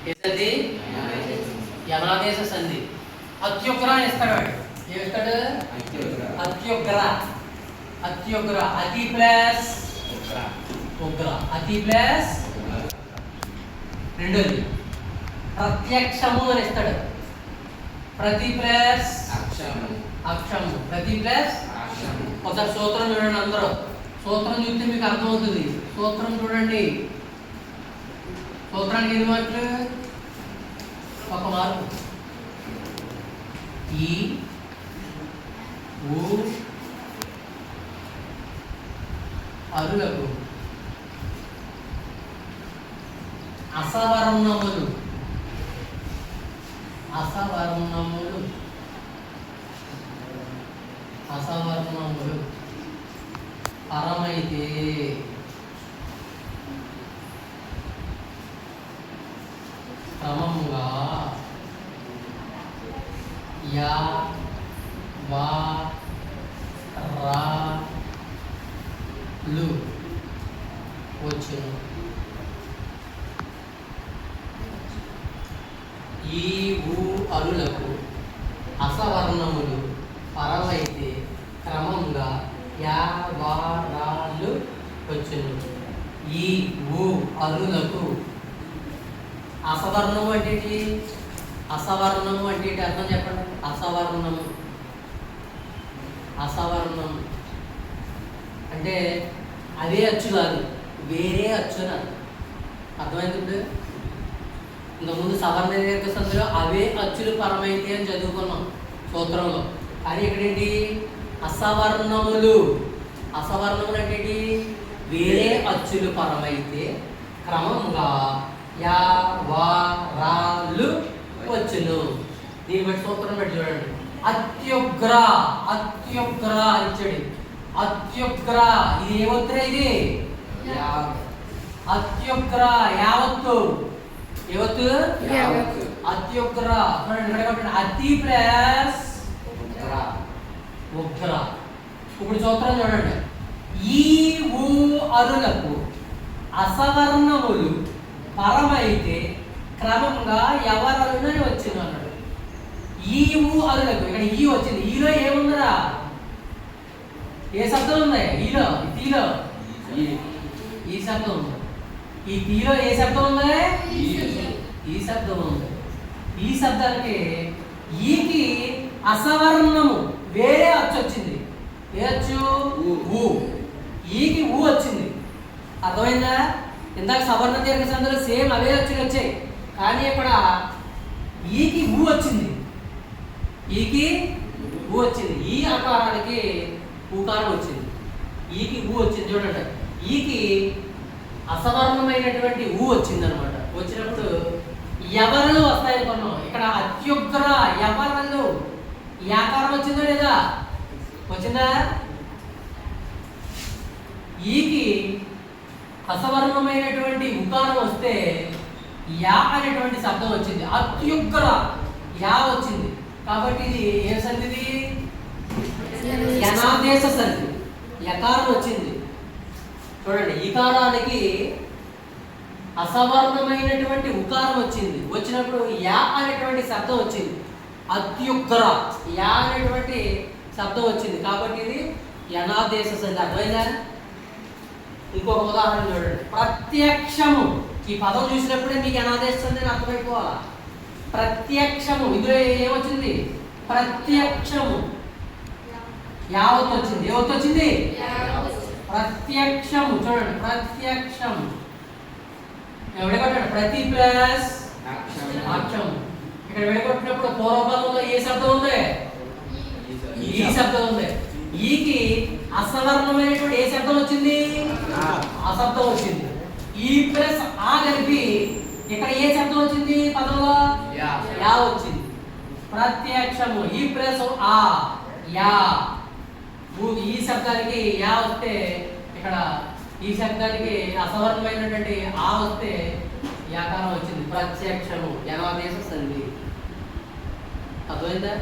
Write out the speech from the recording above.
ఏది యనాదేశ సంధి. అత్యుగ్ర అని ఇస్తాడు వాడు. ఏమిస్తాడు? అత్యుగ్ర. అత్యుగ్ర అతి ప్లస్ ఉగ్ర. అతి ప్లస్ రెండోది ప్రత్యక్షము అని ఇస్తాడు. ప్రతి ప్లస్ అక్షము. ప్రతి ప్లస్ ఒకసారి సూత్రం చూడండి అందరూ. సూత్రం చూస్తే మీకు అర్థమవుతుంది. సూత్రం చూడండి. సూత్రానికి ఎన్ని మార్కులు? 1 మార్కు. ఈ ఊ అరులకు అసవర్ణములు అసవర్ణములు అసవర్ణములు పరమైతే క్రమముగా యా వా రా లు వచ్చును. ఈ ఊ అరులకు అసవర్ణములు పరమైతే క్రమంగా యా వా రా లు వచ్చును. ఈ ఊ అరులకు అసవర్ణము అంటే ఏంటి? అసవర్ణము అంటే ఏంటి? అర్థం చెప్పండి. అసవర్ణము అసవర్ణం అంటే అదే అచ్చు కాదు, వేరే అచ్చున. అర్థమైంది? ఇప్పుడు ఇంతకుముందు సవర్ణ దీర్ఘ సంధిలో అవే అచ్చులు పరమైతే అని చదువుకున్నాం సూత్రంలో. కానీ ఇక్కడేంటి? అసవర్ణములు. అసవర్ణములు అంటే ఏంటి? వేరే అచ్చులు పరమైతే క్రమంగా యా వా రా లు వచ్చును. దీన్ని బట్టి సూత్రం బట్టి చూడండి. అత్యుగ్ర. అత్యుగ్ర ఇచ్చాడు. అత్యుగ్ర ఇది ఏ ఒత్తురా? ఇది అత్యుగ్ర యావత్తు. ఏ ఒత్తు? అత్యుగ్ర. అతి ప్లస్ ఉగ్ర. ఇప్పుడు సూత్రం చూడండి. ఈ ఊ అరులకు అసవర్ణములు పరమైతే క్రమంగా ఎవరని వచ్చింది అన్నాడు. ఈ ఊ అరులకు ఇక్కడ ఈ వచ్చింది. ఈలో ఏముందిరా? ఏ శబ్దం ఉంది? ఈలో తీలో ఈ శబ్దం ఉంది. ఈ తీలో ఏ శబ్దం ఉంది? ఈ శబ్దం ఉంది. ఈ శబ్దానికి ఈకి అసవర్ణము వేరే అచ్చు వచ్చింది. ఏ అచ్చు? ఊ. ఈకి ఊ వచ్చింది. అర్థమైందా? ఇందాక సవర్ణ దీర్ఘ సంధిలో సేమ్ అవే అచ్చులు వచ్చాయి. కానీ ఇక్కడ ఈకి ఊ వచ్చింది. ఈకి ఊ వచ్చింది. ఈ ఆకారానికి ఊకారం వచ్చింది. ఈకి ఊ వచ్చింది. చూడండి, ఈకి అసవర్ణమైనటువంటి ఊ వచ్చింది అనమాట. వచ్చినప్పుడు ఎవరలు వస్తాయనుకున్నాం. ఇక్కడ అత్యుగ్ర ఎవరలు ఈ ఆకారం వచ్చిందో లేదా? వచ్చిందా? ఈకి అసవర్ణమైనటువంటి ఉకారం వస్తే యా అనేటువంటి శబ్దం వచ్చింది. అత్యుగ్ర యా వచ్చింది. కాబట్టి ఇది ఏ సంధిది? యనాదేశ సంధి. యకారం వచ్చింది. చూడండి, ఈకారానికి అసవర్ణమైనటువంటి ఉకారం వచ్చింది. వచ్చినప్పుడు యా అనేటువంటి శబ్దం వచ్చింది. అత్యుగ్ర యా అనేటువంటి శబ్దం వచ్చింది. కాబట్టి ఇది యనాదేశ సంధి. అర్థమైందా? ఇంకొక ఉదాహరణ చూడండి. ప్రత్యక్షము. ఈ పదం చూసినప్పుడే మీకు యనాదేశ సంధి అర్థమైపోవాలా. ప్రత్యక్షము. ఇందులో ఏమొచ్చింది? ప్రత్యక్షము. యావత్ వచ్చింది. ఏవత్ వచ్చింది? ప్రత్యక్షము. చూడండి, ప్రత్యక్షము విడగొట్టాడు. ప్రతి ప్లస్ అక్షము. ఇక్కడ విడగొట్టినప్పుడు పూర్వపదంలో ఏ శబ్దం ఉంది? ఈ శబ్దం ఉంది. ఈకి అసవర్ణమైనటువంటి ఏ శబ్దం వచ్చింది? అశబ్దం వచ్చింది. ఈ ప్లస్ ఆ కలిపి ఇక్కడ ఏ శబ్దం వచ్చింది? పదంలో యా వచ్చింది. ప్రత్యక్షము. ఈ ప్లస్ ఆ యా. ఈ శబ్దానికి యా వస్తే ఇక్కడ ఈ శబ్దానికి అసవర్ణమైనటువంటి ఆ వస్తే యాకారం వచ్చింది. ప్రత్యక్షము యనాదేశ సంధి. అర్థమైందా?